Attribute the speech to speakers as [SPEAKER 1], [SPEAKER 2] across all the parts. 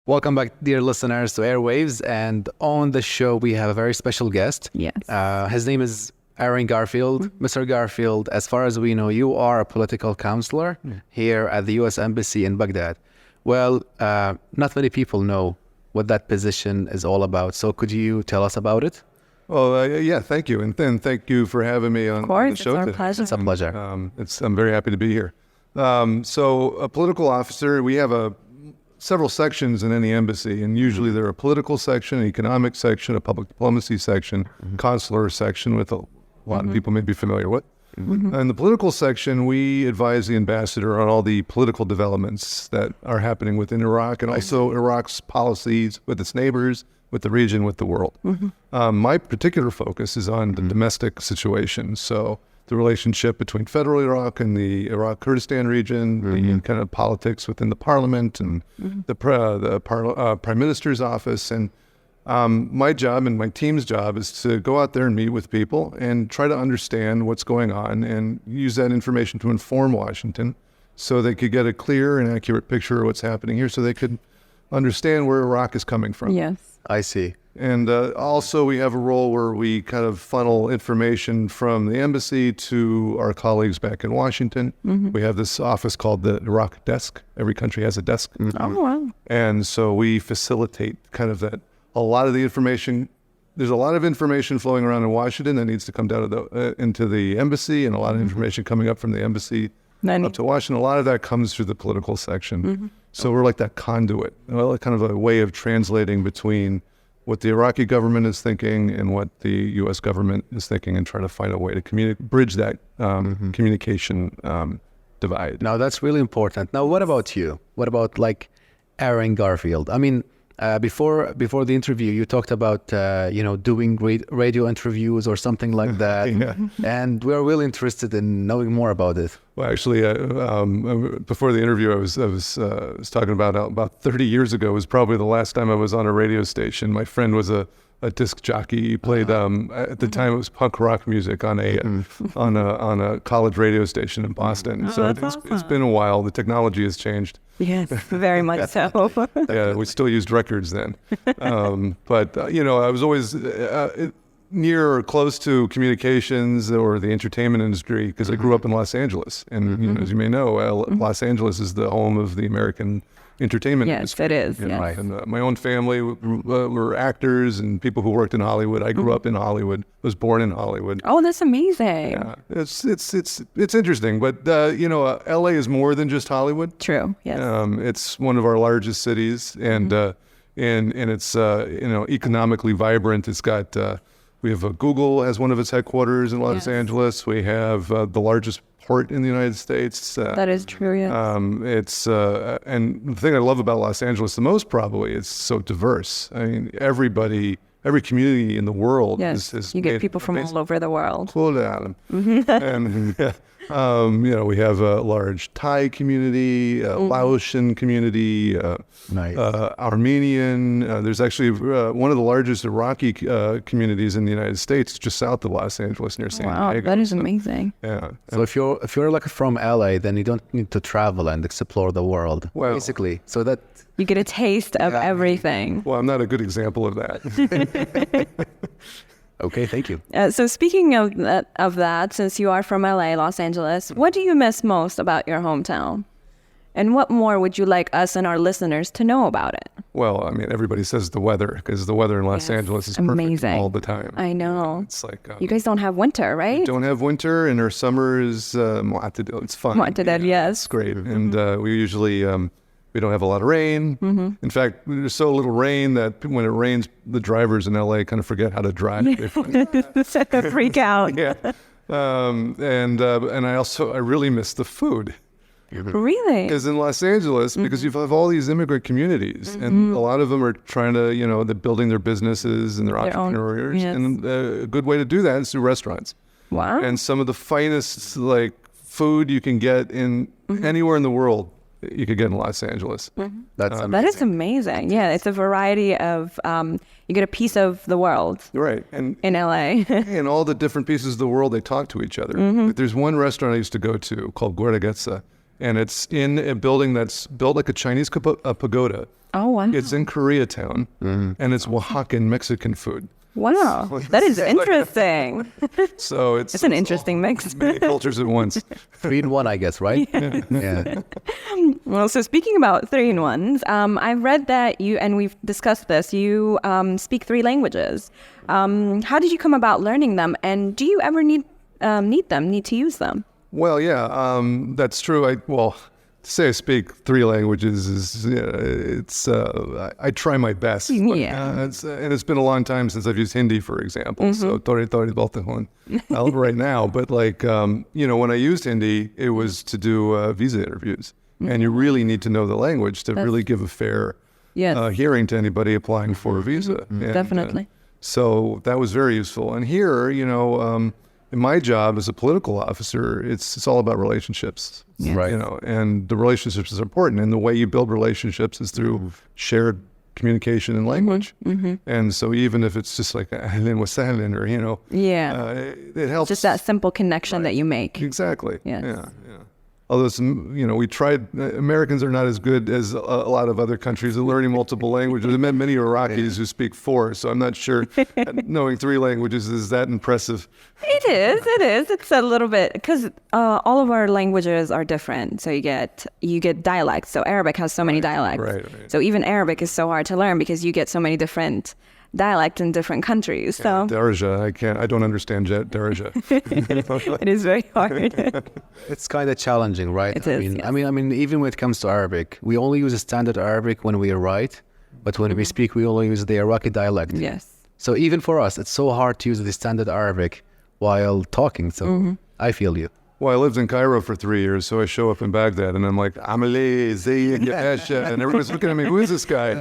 [SPEAKER 1] Welcome back, dear listeners, to Airwaves. And on the show, we have a very special guest.
[SPEAKER 2] Yes.
[SPEAKER 1] His name is Aaron Garfield. Mr. Garfield, as far as we know, you are a political counselor here at the U.S. Embassy in Baghdad. Well, not many people know what that position is all about. So could you tell us about it?
[SPEAKER 3] Well, yeah, thank you. And thank you for having me on the show today.
[SPEAKER 2] Of course,
[SPEAKER 1] It's a pleasure.
[SPEAKER 3] I'm very happy to be here. So a political officer, we have several sections in any embassy, and usually there are a political section, an economic section, a public diplomacy section, consular section, with a lot of people may be familiar with. In the political section, we advise the ambassador on all the political developments that are happening within Iraq, and also Iraq's policies with its neighbors, with the region, with the world. My particular focus is on the domestic situation. So the relationship between federal Iraq and the Iraq Kurdistan region, the kind of politics within the parliament and the prime minister's office. And my job and my team's job is to go out there and meet with people and try to understand what's going on and use that information to inform Washington so they could get a clear and accurate picture of what's happening here, so they could understand where Iraq is coming from.
[SPEAKER 2] Yes.
[SPEAKER 1] I see.
[SPEAKER 3] And also we have a role where we kind of funnel information from the embassy to our colleagues back in Washington. We have this office called the Iraq desk. Every country has a desk.
[SPEAKER 2] Oh, wow.
[SPEAKER 3] And so we facilitate kind of that. A lot of the information, there's a lot of information flowing around in Washington that needs to come down to into the embassy, and a lot of information coming up from the embassy up to Washington. A lot of that comes through the political section. So we're like that conduit, well, kind of a way of translating between what the Iraqi government is thinking and what the U.S. government is thinking, and trying to find a way to bridge that communication divide.
[SPEAKER 1] Now, that's really important. Now, what about you? What about like Aaron Garfield? I mean, before the interview, you talked about doing radio interviews or something like that, and we're really interested in knowing more about it.
[SPEAKER 3] Well, actually, before the interview, I was talking about 30 years ago was probably the last time I was on a radio station. My friend was a disc jockey. He played at the time it was punk rock music on a college radio station in Boston.
[SPEAKER 2] Oh,
[SPEAKER 3] so it's been a while. The technology has changed.
[SPEAKER 2] Yes, very much so.
[SPEAKER 3] Yeah, we still used records then. But I was always near or close to communications or the entertainment industry because I grew up in Los Angeles. And as you may know, Los Angeles is the home of the American entertainment industry.
[SPEAKER 2] Yes, it is. Yes.
[SPEAKER 1] Right.
[SPEAKER 3] And my own family were actors and people who worked in Hollywood. I grew up in Hollywood, was born in Hollywood.
[SPEAKER 2] Oh, that's amazing.
[SPEAKER 3] Yeah, it's interesting, but LA is more than just Hollywood.
[SPEAKER 2] True. Yes.
[SPEAKER 3] It's one of our largest cities, and it's economically vibrant. It's got we have Google has one of its headquarters in Los Angeles. We have the largest port in the United States.
[SPEAKER 2] That is true, yes.
[SPEAKER 3] It's and the thing I love about Los Angeles the most, probably, it's so diverse. I mean, every community in the world is
[SPEAKER 2] you get people from all over the world.
[SPEAKER 3] And we have a large Thai community, Laotian community, Armenian. There's actually one of the largest Iraqi communities in the United States, just south of Los Angeles, near San Diego.
[SPEAKER 2] Wow, that is amazing.
[SPEAKER 3] Yeah.
[SPEAKER 1] So if you're like from LA, then you don't need to travel and explore the world, basically. So that
[SPEAKER 2] you get a taste of everything.
[SPEAKER 3] Well, I'm not a good example of that.
[SPEAKER 1] Okay, thank you.
[SPEAKER 2] So speaking of that, since you are from LA, Los Angeles, what do you miss most about your hometown? And what more would you like us and our listeners to know about it?
[SPEAKER 3] Well, I mean, everybody says the weather, because the weather in Los Angeles is perfect
[SPEAKER 2] amazing
[SPEAKER 3] all the time.
[SPEAKER 2] I know.
[SPEAKER 3] It's like
[SPEAKER 2] you guys don't have winter, right?
[SPEAKER 3] We don't have winter, and our summer is it's fun.
[SPEAKER 2] Yes.
[SPEAKER 3] It's great. And we usually we don't have a lot of rain. In fact, there's so little rain that when it rains, the drivers in LA kind of forget how to drive.
[SPEAKER 2] They freak out.
[SPEAKER 3] Yeah. And I really miss the food.
[SPEAKER 2] Really?
[SPEAKER 3] Because in Los Angeles, because you have all these immigrant communities, and a lot of them are trying to, they're building their businesses and they're entrepreneurs. And a good way to do that is through restaurants.
[SPEAKER 2] Wow.
[SPEAKER 3] And some of the finest food you can get in anywhere in the world, you could get in Los Angeles.
[SPEAKER 2] That is amazing. Yeah, it's a variety of, you get a piece of the world.
[SPEAKER 3] Right. And
[SPEAKER 2] in LA.
[SPEAKER 3] And all the different pieces of the world, they talk to each other. There's one restaurant I used to go to called Guerriguetza. and it's in a building that's built like a Chinese pagoda.
[SPEAKER 2] Oh, wow.
[SPEAKER 3] It's in Koreatown, and it's Oaxacan Mexican food.
[SPEAKER 2] Wow. That is interesting.
[SPEAKER 3] So
[SPEAKER 2] It's an interesting mix.
[SPEAKER 3] many cultures at once.
[SPEAKER 1] 3 in 1, I guess, right? Yeah.
[SPEAKER 2] Well, so speaking about 3-in-1s, I've read that you, and we've discussed this, you speak 3 languages. How did you come about learning them? And do you ever need to use them?
[SPEAKER 3] Well, yeah, that's true. To say I speak 3 languages is, I try my best.
[SPEAKER 2] Yeah.
[SPEAKER 3] It's been a long time since I've used Hindi, for example. So, tori bolte hon. Right now. But when I used Hindi, it was to do visa interviews. And you really need to know the language to really give a fair hearing to anybody applying for a visa. And,
[SPEAKER 2] Definitely.
[SPEAKER 3] so that was very useful. And here, in my job as a political officer, it's all about relationships,
[SPEAKER 1] Right.
[SPEAKER 3] and the relationships is important. And the way you build relationships is through shared communication and language. And so even if it's just like ahlan wa sahlan, or it helps.
[SPEAKER 2] Just that simple connection that you make.
[SPEAKER 3] Exactly.
[SPEAKER 2] Yes.
[SPEAKER 3] Yeah. Although we tried. Americans are not as good as a lot of other countries at learning multiple languages. I met many Iraqis who speak 4, so I'm not sure knowing 3 languages is that impressive.
[SPEAKER 2] It is. It's a little bit, because all of our languages are different. So you get dialects. So Arabic has so many dialects.
[SPEAKER 3] Right.
[SPEAKER 2] So even Arabic is so hard to learn because you get so many different dialects in different countries. So
[SPEAKER 3] Darija, I don't understand Darija.
[SPEAKER 2] it is very hard.
[SPEAKER 1] It's kind of challenging, right?
[SPEAKER 2] It is, yes.
[SPEAKER 1] I mean, even when it comes to Arabic, we only use a standard Arabic when we write, but when we speak, we only use the Iraqi dialect.
[SPEAKER 2] Yes.
[SPEAKER 1] So even for us, it's so hard to use the standard Arabic while talking. So I feel you.
[SPEAKER 3] Well, I lived in Cairo for 3 years, so I show up in Baghdad, and I'm like, Amale, Zayyik, Yasha, and everyone's looking at me, who is this guy?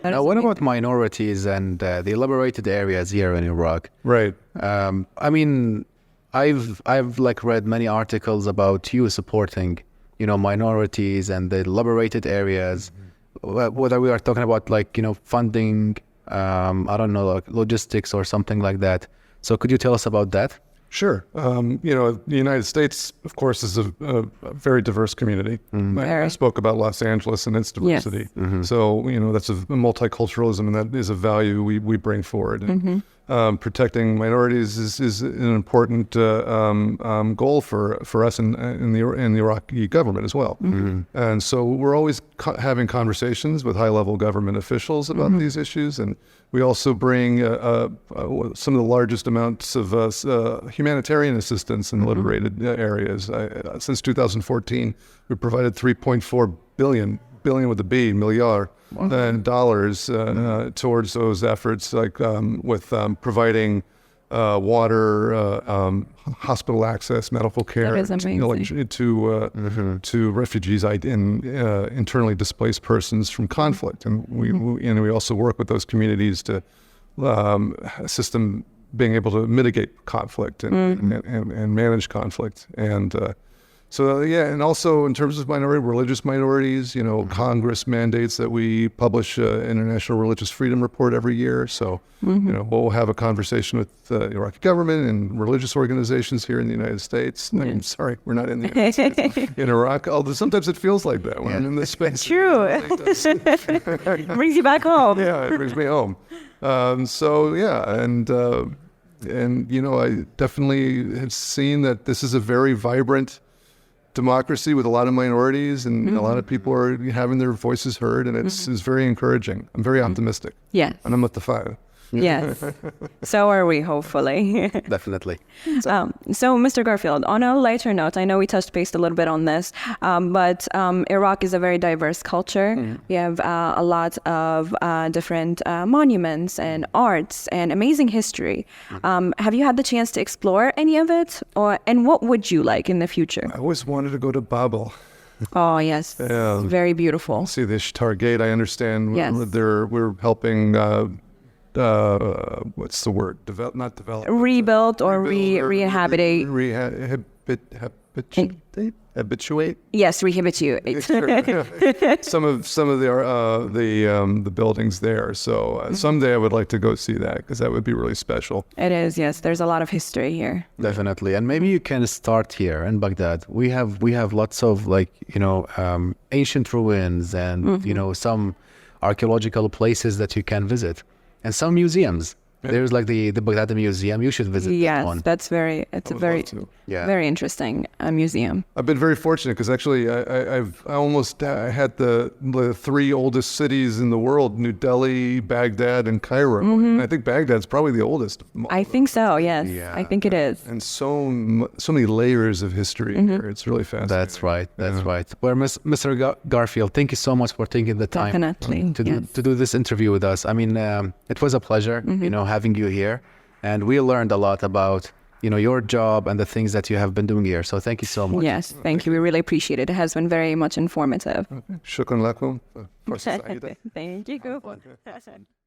[SPEAKER 1] Now, what about minorities and the liberated areas here in Iraq?
[SPEAKER 3] Right.
[SPEAKER 1] I mean, I've read many articles about you supporting, minorities and the liberated areas. Whether we are talking about funding, I don't know, like logistics or something like that. So could you tell us about that?
[SPEAKER 3] Sure. The United States, of course, is a very diverse community. I spoke about Los Angeles and its diversity.
[SPEAKER 2] Yes.
[SPEAKER 3] So, that's a multiculturalism, and that is a value we bring forward. And, protecting minorities is an important goal for us in the Iraqi government as well. And so we're always having conversations with high-level government officials about these issues, and we also bring some of the largest amounts of humanitarian assistance in the liberated areas. Since 2014, we provided $3.4 billion with a B, milliard, dollars towards those efforts, with providing water, hospital access, medical care,
[SPEAKER 2] That is amazing.
[SPEAKER 3] to refugees and internally displaced persons from conflict. And we also work with those communities to assist them being able to mitigate conflict and manage conflict. And and also in terms of religious minorities, Congress mandates that we publish an International Religious Freedom Report every year. So, we'll have a conversation with the Iraqi government and religious organizations here in the United States. I'm sorry, we're not in the United States, in Iraq, although sometimes it feels like that when I'm in this space.
[SPEAKER 2] True. It brings you back home.
[SPEAKER 3] Yeah, it brings me home. I definitely have seen that this is a very vibrant democracy with a lot of minorities, and a lot of people are having their voices heard, and it's very encouraging. I'm very optimistic.
[SPEAKER 2] Yes.
[SPEAKER 3] And I'm at the 5.
[SPEAKER 2] Yes. So are we, hopefully.
[SPEAKER 1] Definitely.
[SPEAKER 2] So, Mr. Garfield, on a lighter note, I know we touched base a little bit on this, but Iraq is a very diverse culture. We have a lot of different monuments and arts and amazing history. Have you had the chance to explore any of it? And what would you like in the future?
[SPEAKER 3] I always wanted to go to Babel.
[SPEAKER 2] Oh, yes.
[SPEAKER 3] Yeah.
[SPEAKER 2] Very beautiful.
[SPEAKER 3] See the Ishtar Gate, I understand.
[SPEAKER 2] Yes.
[SPEAKER 3] We're helping... what's the word? Not develop.
[SPEAKER 2] Rebuilt or re-inhabitate.
[SPEAKER 3] habituate.
[SPEAKER 2] Yes, rehabilitate.
[SPEAKER 3] some of the buildings there. So someday I would like to go see that because that would be really special.
[SPEAKER 2] It is, yes. There's a lot of history here.
[SPEAKER 1] Definitely. And maybe you can start here in Baghdad. We have lots of ancient ruins and some archaeological places that you can visit and some museums. There's like the Baghdad Museum. You should visit that one.
[SPEAKER 2] Yes, it's a very interesting museum.
[SPEAKER 3] I've been very fortunate because actually I almost had the three oldest cities in the world: New Delhi, Baghdad, and Cairo. And I think Baghdad's probably the oldest.
[SPEAKER 2] I think so. Yes, I think it is.
[SPEAKER 3] And so many layers of history here. It's really fascinating.
[SPEAKER 1] That's right. That's right. Well, Mr. Garfield, thank you so much for taking the time to do this interview with us. I mean, it was a pleasure, having you here, and we learned a lot about your job and the things that you have been doing here. So thank you so much.
[SPEAKER 2] Yes, thank you. We really appreciate it. It has been very much informative.
[SPEAKER 3] Shukran lakum.
[SPEAKER 2] Thank you.